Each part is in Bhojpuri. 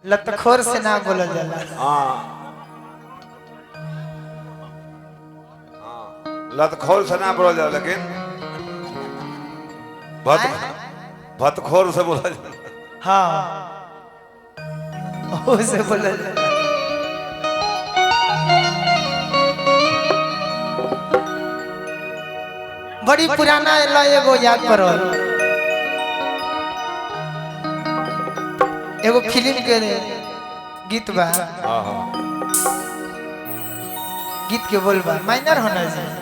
लतखोर से ना बोला जाला। हाँ लतखोर से ना बोला जाए लेकिन भतखोर से बोला जाए। हाँ से बोला जाला। बड़ी पुराना एगो याद करो, एगो फिल्म के गीत बा, गीत के बोल बा माइनर होना चाहिए।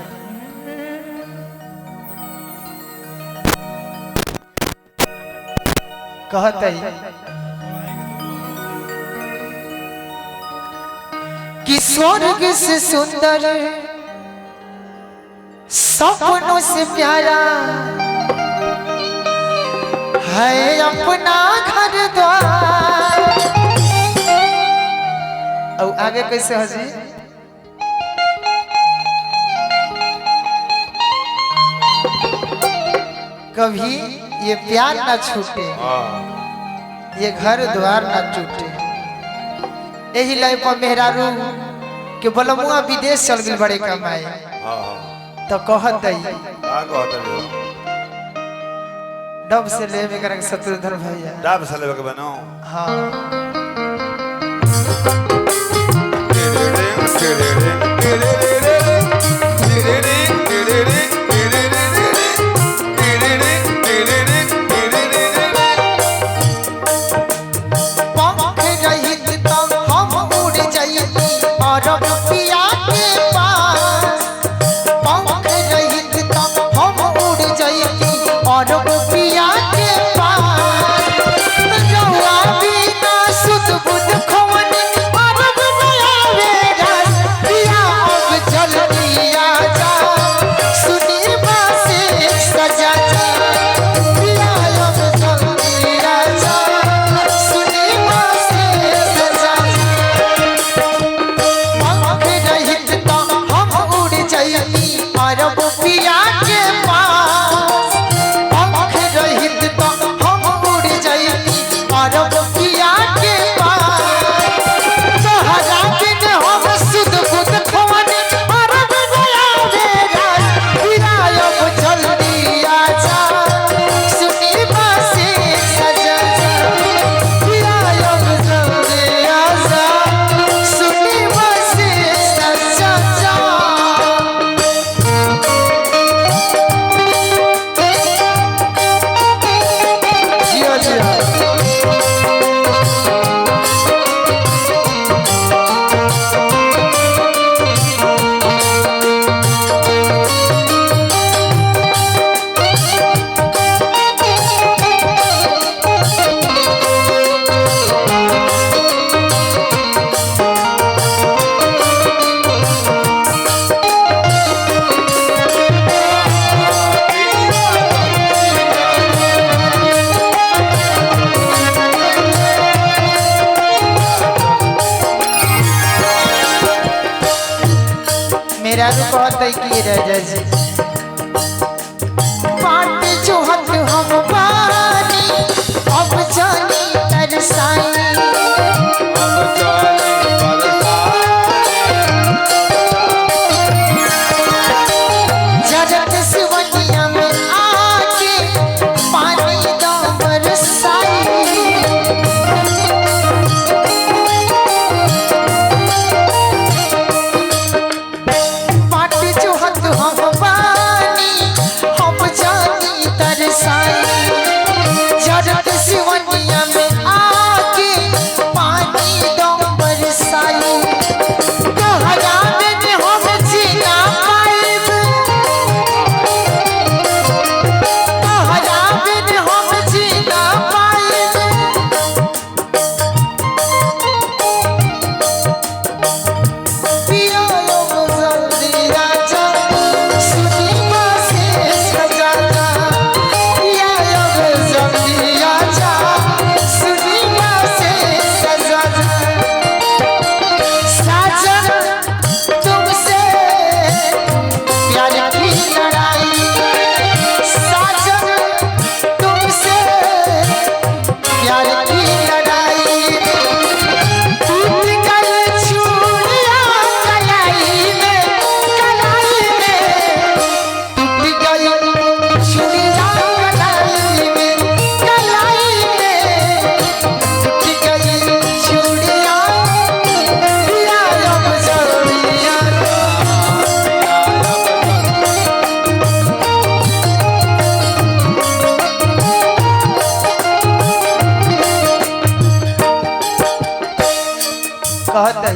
कहता ही कि स्वर्ग से सुंदर सपनों से प्यारा है अपना घर द्वार। और आगे कैसे हजी, कभी ये प्यार ना छूटे, ये घर द्वार ना टूटे। यही लाइफ पर मेहरारू के बलमुआ विदेश चल गई बड़े कमाए, तो कहत डब से लेवे कर शत्रुधर भैया, डब से लेवे के बनो। हाँ कहते कि रह जाए पाट जो हक हम पानी अब जानी तरसाई, जरत सिवनिया में आके पानी दा बरसाई। कहत है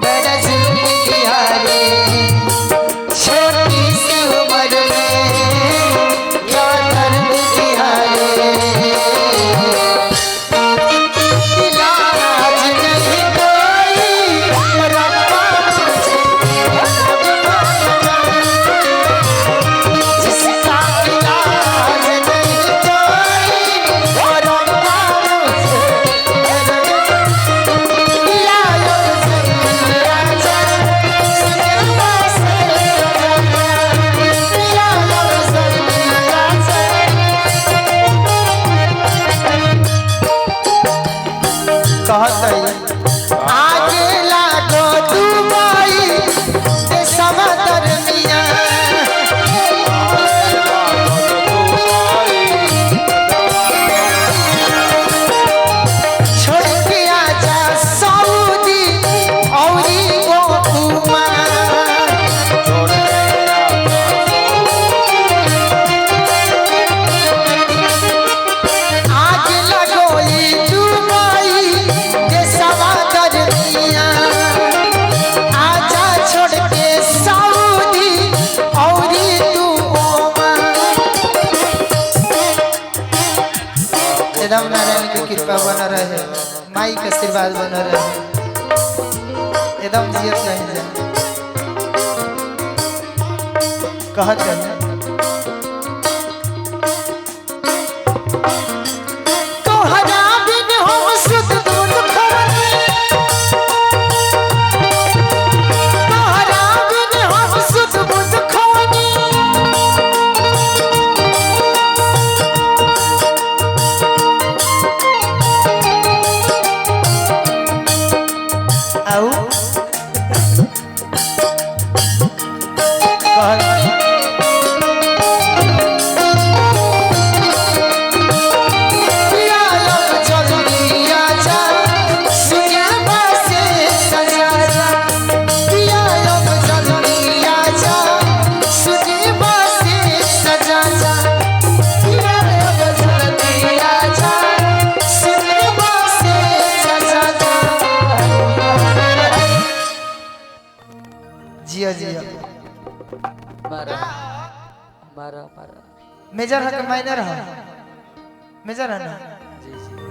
बड़ा जुल्म किया रे छोटी सी उम्र में क्या दर्द दिया रे इलाज नहीं कोई रब्बा जिसका इलाज नहीं कोई रब्बा आगे लागो दुबई ते समंदर मिया छोड़ के आजा सऊदी औरी गोकुमा आगे लागो दुबई ते समंदर मिया आजा छोड़ के सऊदी औरी तू ओमा राम नारायण की कृपा बना रहे माई का आशीर्वाद बना रहे एकदम जियत नहीं जाए कहत है तोहरा बिन हम सुध दूध खवनी तोहरा बिन हम सुध दूध खवनी आऊ पिया लो जल्दी आजा सुनिया बासे सजा जा पिया लो जल्दी आजा सुनिया बासे सजा जा पिया लो जल्दी आजा सुनिया बासे सजा जा जिया जिया मारा मारा मारा मेजर है कि माइनर है मेजर है ना जी जी